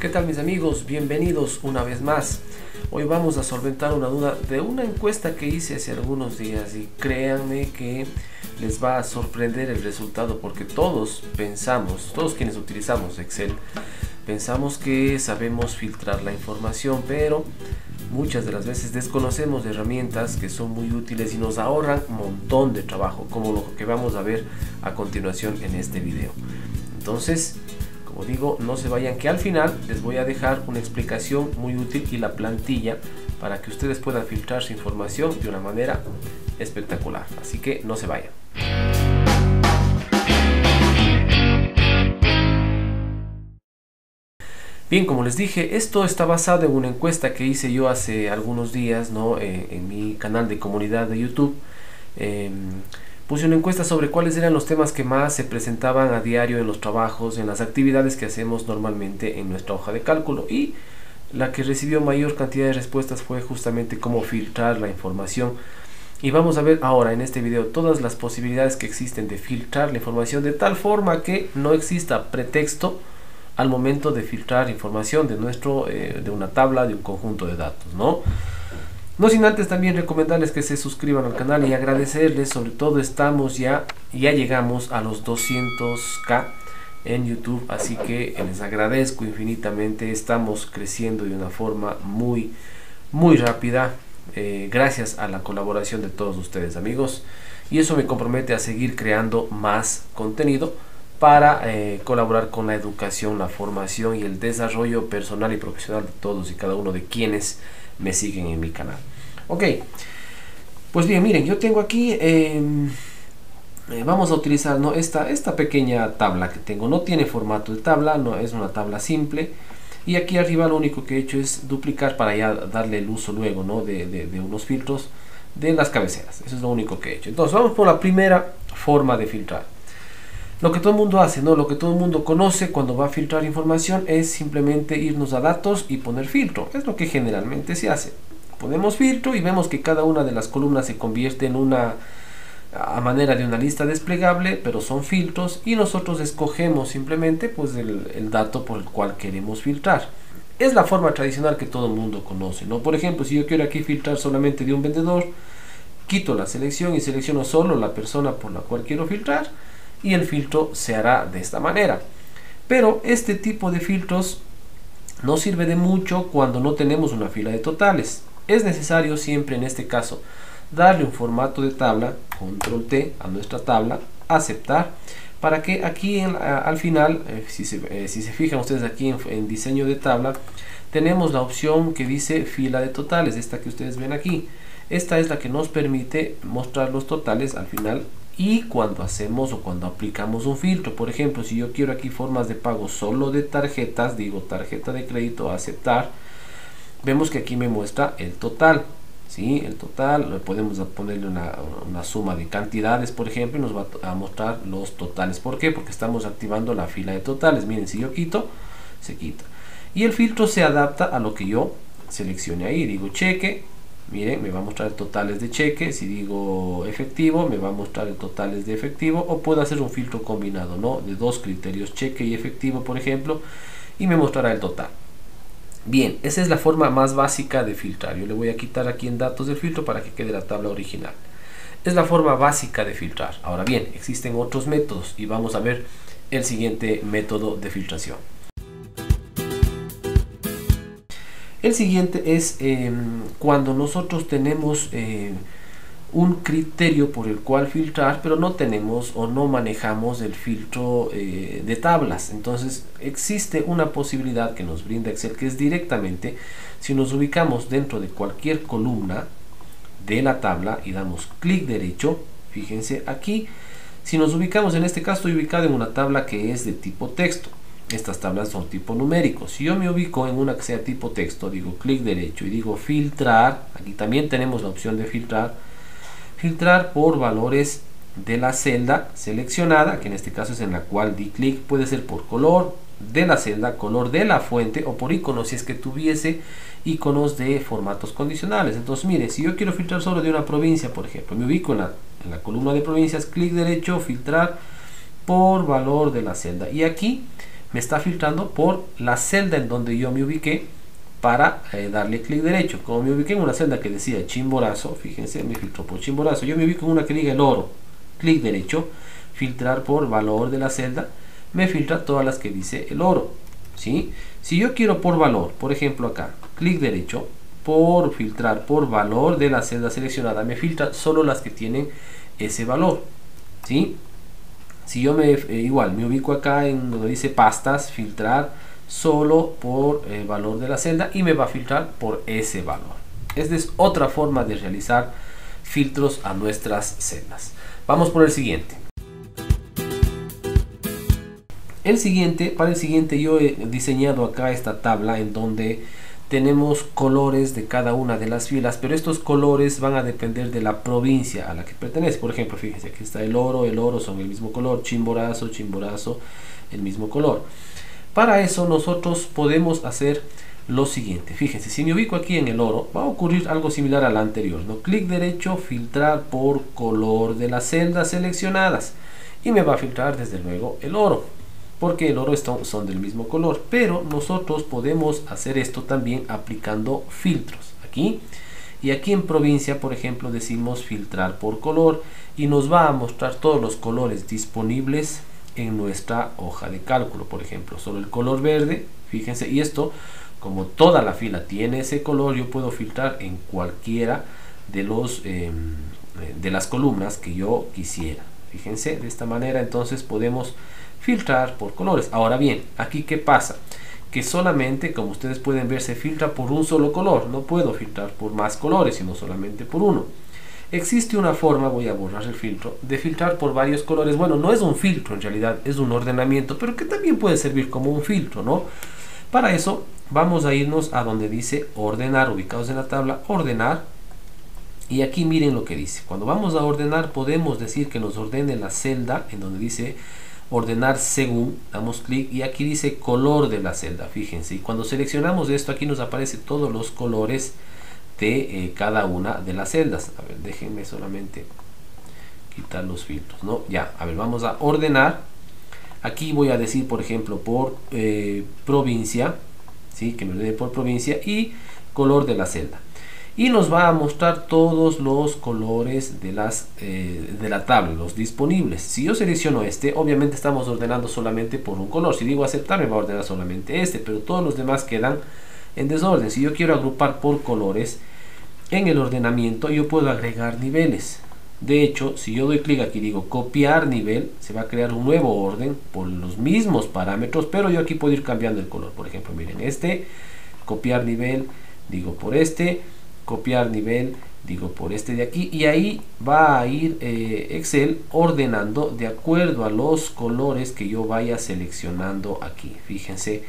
¿Qué tal mis amigos? Bienvenidos una vez más. Hoy vamos a solventar una duda de una encuesta que hice hace algunos días y créanme que les va a sorprender el resultado porque todos pensamos, todos quienes utilizamos Excel, pensamos que sabemos filtrar la información, pero muchas de las veces desconocemos herramientas que son muy útiles y nos ahorran un montón de trabajo, como lo que vamos a ver a continuación en este video. Entonces, como digo, no se vayan, que al final les voy a dejar una explicación muy útil y la plantilla para que ustedes puedan filtrar su información de una manera espectacular. Así que no se vayan. Bien, como les dije, esto está basado en una encuesta que hice yo hace algunos días, en mi canal de comunidad de YouTube. Puse una encuesta sobre cuáles eran los temas que más se presentaban a diario en los trabajos, en las actividades que hacemos normalmente en nuestra hoja de cálculo, y la que recibió mayor cantidad de respuestas fue justamente cómo filtrar la información. Y vamos a ver ahora en este video todas las posibilidades que existen de filtrar la información de tal forma que no exista pretexto al momento de filtrar información de una tabla, de un conjunto de datos, No sin antes también recomendarles que se suscriban al canal y agradecerles, sobre todo ya llegamos a los 200k en YouTube, así que les agradezco infinitamente. Estamos creciendo de una forma muy rápida, gracias a la colaboración de todos ustedes, amigos, y eso me compromete a seguir creando más contenido para colaborar con la educación, la formación y el desarrollo personal y profesional de todos y cada uno de quienes me siguen en mi canal. Ok, pues bien, miren, yo tengo aquí, vamos a utilizar esta pequeña tabla que tengo. No tiene formato de tabla, no es una tabla simple, y aquí arriba lo único que he hecho es duplicar para ya darle el uso luego de unos filtros de las cabeceras. Eso es lo único que he hecho. Entonces vamos por la primera forma de filtrar. Lo que todo el mundo hace, lo que todo el mundo conoce cuando va a filtrar información es simplemente irnos a datos y poner filtro. Es lo que generalmente se hace. Ponemos filtro y vemos que cada una de las columnas se convierte en a manera de una lista desplegable, pero son filtros, y nosotros escogemos simplemente pues el dato por el cual queremos filtrar. Es la forma tradicional que todo el mundo conoce, Por ejemplo, si yo quiero aquí filtrar solamente de un vendedor, quito la selección y selecciono solo la persona por la cual quiero filtrar, y el filtro se hará de esta manera. Pero este tipo de filtros no sirve de mucho cuando no tenemos una fila de totales. Es necesario siempre en este caso darle un formato de tabla, control T a nuestra tabla, aceptar, para que aquí al final, si se fijan ustedes aquí en diseño de tabla, tenemos la opción que dice fila de totales, esta que ustedes ven aquí. Esta es la que nos permite mostrar los totales al final y cuando hacemos o cuando aplicamos un filtro. Por ejemplo, si yo quiero aquí formas de pago solo de tarjetas, digo tarjeta de crédito, aceptar, vemos que aquí me muestra el total, ¿sí? El total, podemos ponerle una suma de cantidades, por ejemplo, y nos va a mostrar los totales. ¿Por qué? Porque estamos activando la fila de totales. Miren, si yo quito, se quita. Y el filtro se adapta a lo que yo seleccione ahí. Digo cheque, miren, me va a mostrar totales de cheque. Si digo efectivo, me va a mostrar el totales de efectivo. O puedo hacer un filtro combinado, de dos criterios, cheque y efectivo, por ejemplo, y me mostrará el total. Bien, esa es la forma más básica de filtrar. Yo le voy a quitar aquí en datos del filtro para que quede la tabla original. Es la forma básica de filtrar. Ahora bien, existen otros métodos y vamos a ver el siguiente método de filtración. El siguiente es cuando nosotros tenemos un criterio por el cual filtrar, pero no tenemos o no manejamos el filtro de tablas. Entonces existe una posibilidad que nos brinda Excel, que es directamente, si nos ubicamos dentro de cualquier columna de la tabla y damos clic derecho, fíjense aquí, si nos ubicamos, en este caso estoy ubicado en una tabla que es de tipo texto. Estas tablas son tipo numérico. Si yo me ubico en una que sea tipo texto, digo clic derecho y digo filtrar. Aquí también tenemos la opción de filtrar por valores de la celda seleccionada, que en este caso es en la cual di clic. Puede ser por color de la celda, color de la fuente o por iconos, si es que tuviese iconos de formatos condicionales. Entonces mire, si yo quiero filtrar solo de una provincia, por ejemplo, me ubico en la columna de provincias, clic derecho, filtrar por valor de la celda, y aquí me está filtrando por la celda en donde yo me ubiqué para darle clic derecho. Como me ubiqué en una celda que decía Chimborazo, fíjense, me filtró por Chimborazo. Yo me ubico en una que diga el oro, clic derecho, filtrar por valor de la celda, me filtra todas las que dice el oro, ¿sí? Si yo quiero por valor, por ejemplo acá, clic derecho, por filtrar por valor de la celda seleccionada, me filtra solo las que tienen ese valor, ¿sí? Si yo igual me ubico acá en donde dice pastas, filtrar solo por valor de la celda y me va a filtrar por ese valor. Esta es otra forma de realizar filtros a nuestras celdas. Vamos por el siguiente. Para el siguiente yo he diseñado acá esta tabla en donde tenemos colores de cada una de las filas, pero estos colores van a depender de la provincia a la que pertenece. Por ejemplo, fíjense, aquí está el oro son el mismo color, Chimborazo, el mismo color. Para eso nosotros podemos hacer lo siguiente. Fíjense, si me ubico aquí en el oro, va a ocurrir algo similar al anterior, ¿no? Clic derecho, filtrar por color de las celdas seleccionadas y me va a filtrar desde luego el oro, porque el oro son del mismo color. Pero nosotros podemos hacer esto también aplicando filtros aquí y aquí en provincia. Por ejemplo, decimos filtrar por color y nos va a mostrar todos los colores disponibles en nuestra hoja de cálculo. Por ejemplo, solo el color verde, fíjense, y esto, como toda la fila tiene ese color, yo puedo filtrar en cualquiera de los de las columnas que yo quisiera. Fíjense, de esta manera entonces podemos filtrar por colores. Ahora bien, aquí ¿qué pasa? Que solamente, como ustedes pueden ver, se filtra por un solo color. No puedo filtrar por más colores, sino solamente por uno. Existe una forma, voy a borrar el filtro, de filtrar por varios colores. Bueno, no es un filtro en realidad, es un ordenamiento, pero que también puede servir como un filtro, ¿no? Para eso vamos a irnos a donde dice ordenar, ubicados en la tabla, ordenar. Y aquí miren lo que dice. Cuando vamos a ordenar podemos decir que nos ordene la celda en donde dice ordenar según, damos clic y aquí dice color de la celda, fíjense. Y cuando seleccionamos esto, aquí nos aparece todos los colores de cada una de las celdas. A ver, déjenme solamente quitar los filtros, ¿no? Ya, a ver, vamos a ordenar. Aquí voy a decir, por ejemplo, por provincia, ¿sí? Que me ordene por provincia y color de la celda. Y nos va a mostrar todos los colores de la tabla, los disponibles. Si yo selecciono este, obviamente estamos ordenando solamente por un color. Si digo aceptar, me va a ordenar solamente este, pero todos los demás quedan en desorden. Si yo quiero agrupar por colores, en el ordenamiento yo puedo agregar niveles. De hecho, si yo doy clic aquí y digo copiar nivel, se va a crear un nuevo orden por los mismos parámetros, pero yo aquí puedo ir cambiando el color. Por ejemplo, miren, este, copiar nivel, digo por este, copiar nivel, digo por este de aquí, y ahí va a ir Excel ordenando de acuerdo a los colores que yo vaya seleccionando aquí. Fíjense,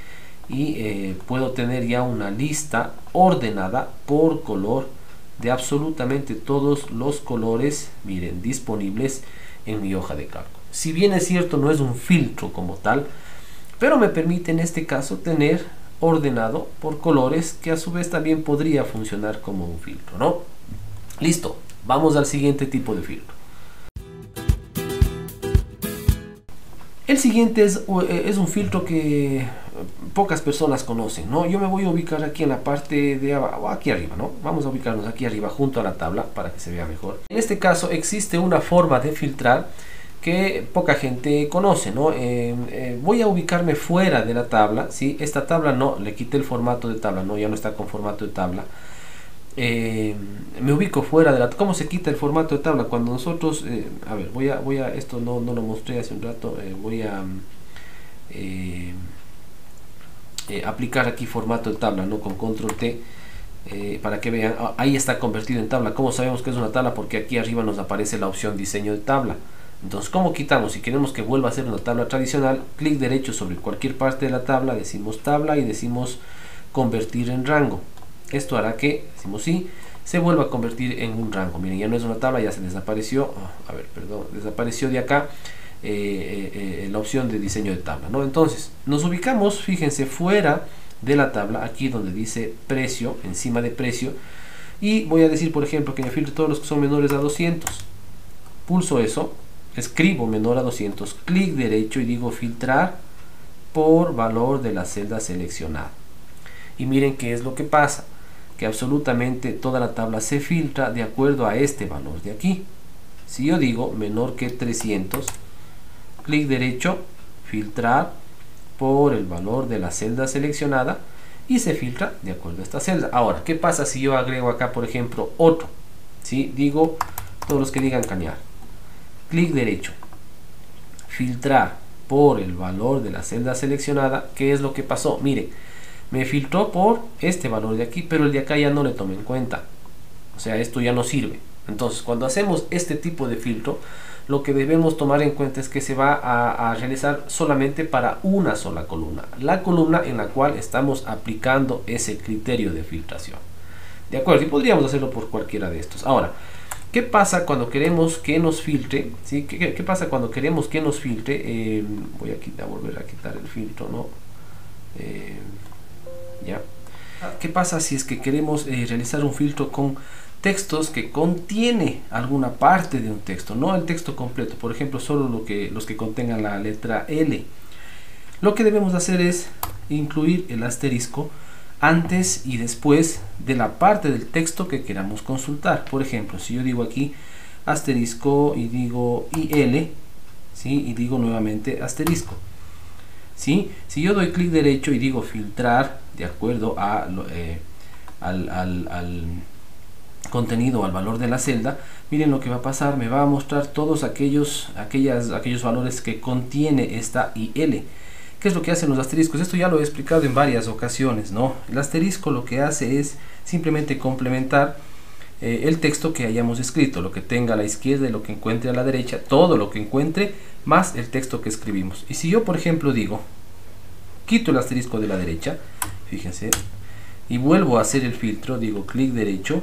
y puedo tener ya una lista ordenada por color de absolutamente todos los colores, miren, disponibles en mi hoja de cálculo. Si bien es cierto, no es un filtro como tal, pero me permite en este caso tener ordenado por colores, que a su vez también podría funcionar como un filtro, ¿no? Listo, vamos al siguiente tipo de filtro. El siguiente es un filtro que pocas personas conocen, ¿no? Yo me voy a ubicar aquí en la parte de abajo, aquí arriba, ¿no? Vamos a ubicarnos aquí arriba junto a la tabla para que se vea mejor. En este caso existe una forma de filtrar que poca gente conoce, ¿no? Voy a ubicarme fuera de la tabla, ¿sí? Esta tabla no, le quité el formato de tabla, no, ya no está con formato de tabla. Me ubico fuera de la... ¿Cómo se quita el formato de tabla? Cuando nosotros... a ver, voy a esto no lo mostré hace un rato, voy a aplicar aquí formato de tabla, ¿no? Con control T, para que vean, ahí está convertido en tabla. ¿Cómo sabemos que es una tabla? Porque aquí arriba nos aparece la opción diseño de tabla. Entonces, ¿cómo quitamos? Si queremos que vuelva a ser una tabla tradicional, clic derecho sobre cualquier parte de la tabla, decimos tabla y decimos convertir en rango. Esto hará que, decimos sí, se vuelva a convertir en un rango. Miren, ya no es una tabla, ya se desapareció. A ver, perdón, desapareció de acá la opción de diseño de tabla, ¿no? Entonces, nos ubicamos, fíjense, fuera de la tabla, aquí donde dice precio, encima de precio, y voy a decir, por ejemplo, que me filtre todos los que son menores a 200. Pulso eso, escribo menor a 200, clic derecho y digo filtrar por valor de la celda seleccionada. Y miren qué es lo que pasa, que absolutamente toda la tabla se filtra de acuerdo a este valor de aquí. Si yo digo menor que 300, clic derecho, filtrar por el valor de la celda seleccionada, y se filtra de acuerdo a esta celda. Ahora, ¿qué pasa si yo agrego acá, por ejemplo, otro? ¿Sí? Digo, todos los que digan cañar, clic derecho, filtrar por el valor de la celda seleccionada. ¿Qué es lo que pasó? Miren, me filtró por este valor de aquí, pero el de acá ya no le tomé en cuenta. O sea, esto ya no sirve. Entonces, cuando hacemos este tipo de filtro, lo que debemos tomar en cuenta es que se va a realizar solamente para una sola columna, la columna en la cual estamos aplicando ese criterio de filtración. ¿De acuerdo? Y podríamos hacerlo por cualquiera de estos. Ahora, ¿qué pasa cuando queremos que nos filtre? ¿Sí? ¿Qué pasa cuando queremos que nos filtre? Voy a volver a quitar el filtro, ¿no? Ya. ¿Qué pasa si es que queremos realizar un filtro con textos que contiene alguna parte de un texto, no el texto completo? Por ejemplo, solo los que contengan la letra L. Lo que debemos hacer es incluir el asterisco antes y después de la parte del texto que queramos consultar. Por ejemplo, si yo digo aquí asterisco y digo IL, ¿sí? Y digo nuevamente asterisco, ¿sí? Si yo doy clic derecho y digo filtrar de acuerdo a al contenido, al valor de la celda, miren lo que va a pasar. Me va a mostrar todos aquellos valores que contiene esta IL. ¿Qué es lo que hacen los asteriscos? Esto ya lo he explicado en varias ocasiones, ¿no? El asterisco lo que hace es simplemente complementar el texto que hayamos escrito, lo que tenga a la izquierda y lo que encuentre a la derecha, todo lo que encuentre más el texto que escribimos. Y si yo, por ejemplo, digo, quito el asterisco de la derecha, fíjense, y vuelvo a hacer el filtro, digo clic derecho,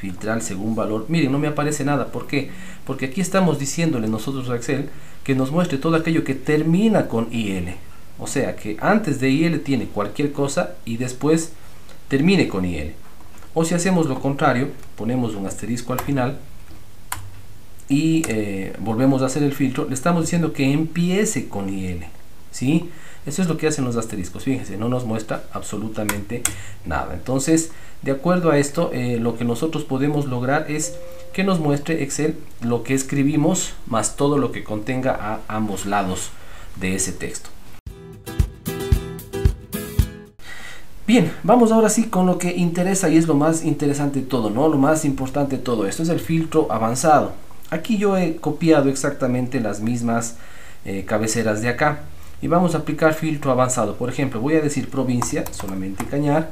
filtrar según valor, miren, no me aparece nada. ¿Por qué? Porque aquí estamos diciéndole nosotros a Excel que nos muestre todo aquello que termina con IL. O sea, que antes de IL tiene cualquier cosa y después termine con IL. O si hacemos lo contrario, ponemos un asterisco al final y volvemos a hacer el filtro, le estamos diciendo que empiece con IL, ¿sí? Eso es lo que hacen los asteriscos. Fíjense, no nos muestra absolutamente nada. Entonces, de acuerdo a esto, lo que nosotros podemos lograr es que nos muestre Excel lo que escribimos más todo lo que contenga a ambos lados de ese texto. Bien, vamos ahora sí con lo que interesa y es lo más interesante de todo, ¿no? Lo más importante de todo esto es el filtro avanzado. Aquí yo he copiado exactamente las mismas cabeceras de acá y vamos a aplicar filtro avanzado. Por ejemplo, voy a decir provincia, solamente Cañar,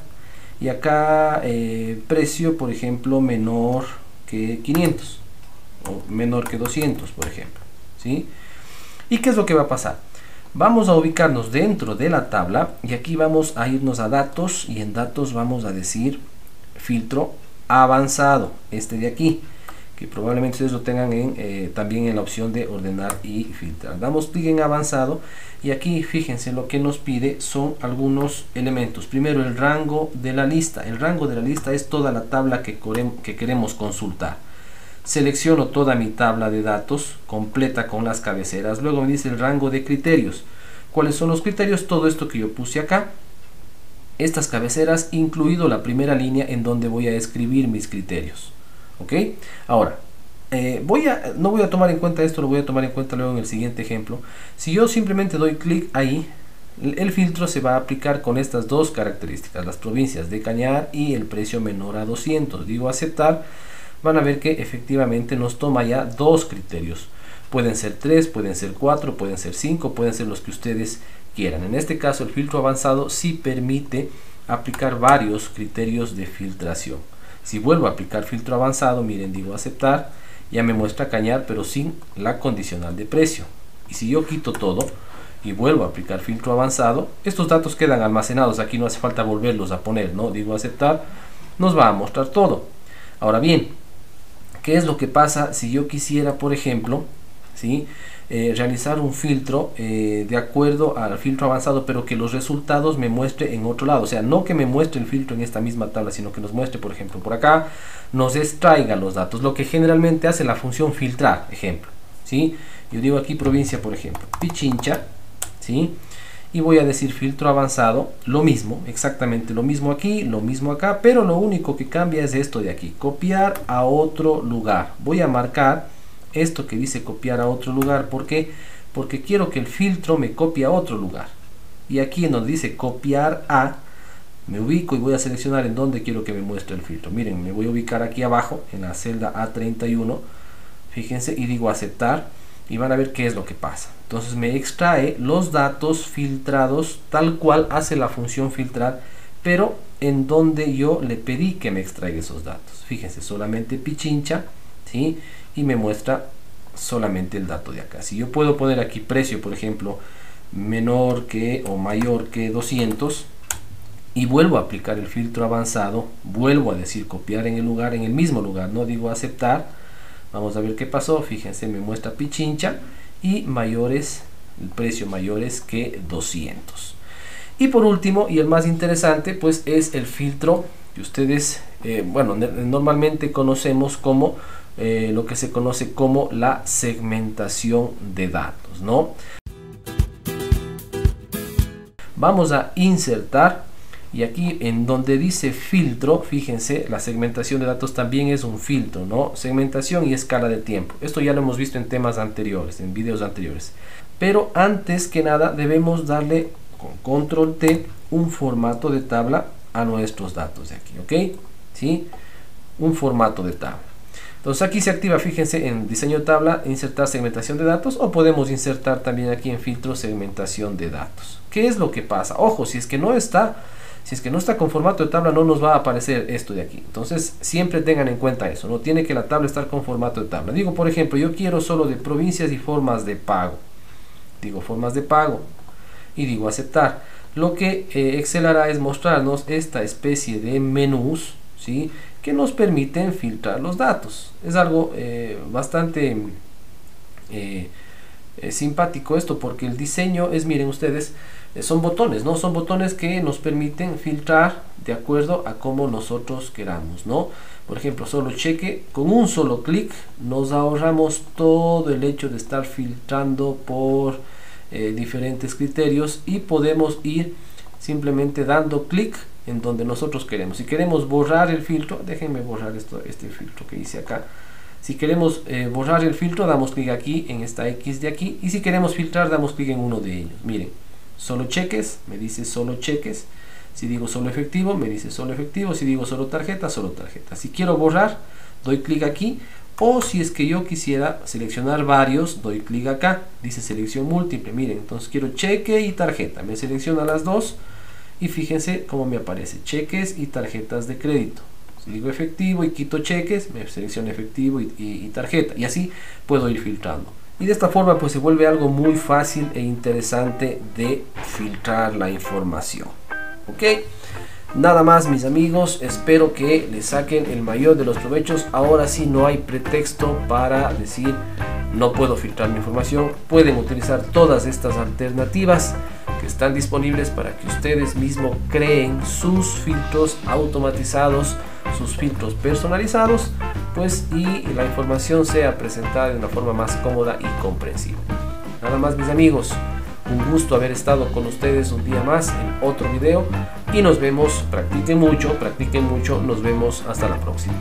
y acá precio, por ejemplo, menor que 500 o menor que 200, por ejemplo, ¿sí? ¿Y qué es lo que va a pasar? Vamos a ubicarnos dentro de la tabla y aquí vamos a irnos a datos y en datos vamos a decir filtro avanzado, este de aquí, que probablemente ustedes lo tengan también en la opción de ordenar y filtrar. Damos clic en avanzado y aquí fíjense lo que nos pide son algunos elementos. Primero, el rango de la lista. El rango de la lista es toda la tabla que queremos consultar. Selecciono toda mi tabla de datos completa con las cabeceras. Luego me dice el rango de criterios. ¿Cuáles son los criterios? Todo esto que yo puse acá, estas cabeceras, incluido la primera línea en donde voy a escribir mis criterios. ¿Ok? Ahora, no voy a tomar en cuenta esto, lo voy a tomar en cuenta luego en el siguiente ejemplo. Si yo simplemente doy clic ahí, el filtro se va a aplicar con estas dos características, las provincias de Cañar y el precio menor a 200. Digo aceptar. Van a ver que efectivamente nos toma ya dos criterios. Pueden ser 3, pueden ser 4, pueden ser 5, pueden ser los que ustedes quieran. En este caso el filtro avanzado sí permite aplicar varios criterios de filtración. Si vuelvo a aplicar filtro avanzado, miren, digo aceptar, ya me muestra Cañar pero sin la condicional de precio. Y si yo quito todo y vuelvo a aplicar filtro avanzado, estos datos quedan almacenados, aquí no hace falta volverlos a poner, ¿no? Digo aceptar, nos va a mostrar todo. Ahora bien, ¿qué es lo que pasa si yo quisiera, por ejemplo, ¿sí? Realizar un filtro de acuerdo al filtro avanzado, pero que los resultados me muestre en otro lado? O sea, no que me muestre el filtro en esta misma tabla, sino que nos muestre, por ejemplo, por acá, nos extraiga los datos, lo que generalmente hace la función filtrar, ejemplo, ¿sí? Yo digo aquí provincia, por ejemplo, Pichincha, ¿sí? y voy a decir filtro avanzado, lo mismo, exactamente lo mismo aquí, lo mismo acá, pero lo único que cambia es esto de aquí, copiar a otro lugar. Voy a marcar esto que dice copiar a otro lugar, ¿por qué? Porque quiero que el filtro me copie a otro lugar. Y aquí en donde dice copiar a, me ubico y voy a seleccionar en donde quiero que me muestre el filtro. Miren, me voy a ubicar aquí abajo en la celda A31, fíjense, y digo aceptar, y van a ver qué es lo que pasa. Entonces me extrae los datos filtrados tal cual hace la función filtrar, pero en donde yo le pedí que me extraiga esos datos. Fíjense, solamente pichincha, ¿sí? Y me muestra solamente el dato de acá. Si yo puedo poner aquí precio, por ejemplo, menor que o mayor que 200, y vuelvo a aplicar el filtro avanzado, vuelvo a decir copiar en el lugar, en el mismo lugar, no digo aceptar. Vamos a ver qué pasó. Fíjense, me muestra pichincha y mayores, el precio mayores que 200. Y por último, y el más interesante, pues es el filtro que ustedes, normalmente conocemos como lo que se conoce como la segmentación de datos, ¿no? Vamos a insertar. Y aquí en donde dice filtro, fíjense, la segmentación de datos también es un filtro, ¿no? Segmentación y escala de tiempo. Esto ya lo hemos visto en temas anteriores, en videos anteriores. Pero antes que nada debemos darle con control T un formato de tabla a nuestros datos de aquí, ¿ok? ¿Sí? Un formato de tabla. Entonces aquí se activa, fíjense, en diseño de tabla, insertar segmentación de datos, o podemos insertar también aquí en filtro segmentación de datos. ¿Qué es lo que pasa? Ojo, si es que no está con formato de tabla, no nos va a aparecer esto de aquí. Entonces siempre tengan en cuenta eso, no tiene que la tabla estar con formato de tabla. Digo, por ejemplo, yo quiero solo de provincias y formas de pago. Digo formas de pago y digo aceptar. Lo que Excel hará es mostrarnos esta especie de menús, ¿sí?, que nos permiten filtrar los datos. Es algo bastante simpático esto, porque el diseño es, miren ustedes, son botones, ¿no? Son botones que nos permiten filtrar de acuerdo a cómo nosotros queramos, ¿no? Por ejemplo, solo cheque, con un solo clic nos ahorramos todo el hecho de estar filtrando por diferentes criterios, y podemos ir simplemente dando clic en donde nosotros queremos. Si queremos borrar el filtro, déjenme borrar este filtro que hice acá. Si queremos borrar el filtro, damos clic aquí en esta X de aquí, y si queremos filtrar, damos clic en uno de ellos. Miren, solo cheques, me dice solo cheques. Si digo solo efectivo, me dice solo efectivo. Si digo solo tarjeta, solo tarjeta. Si quiero borrar, doy clic aquí. O si es que yo quisiera seleccionar varios, doy clic acá, dice selección múltiple. Miren, entonces quiero cheque y tarjeta, me selecciona las dos, y fíjense cómo me aparece cheques y tarjetas de crédito. Si digo efectivo y quito cheques, me selecciona efectivo y tarjeta, y así puedo ir filtrando. Y de esta forma pues se vuelve algo muy fácil e interesante de filtrar la información. ¿Ok? Nada más, mis amigos, espero que le saquen el mayor de los provechos. Ahora sí no hay pretexto para decir no puedo filtrar mi información. Pueden utilizar todas estas alternativas que están disponibles para que ustedes mismos creen sus filtros automatizados, sus filtros personalizados, pues, y la información sea presentada de una forma más cómoda y comprensible. Nada más, mis amigos, un gusto haber estado con ustedes un día más en otro video, y nos vemos. Practiquen mucho, nos vemos hasta la próxima.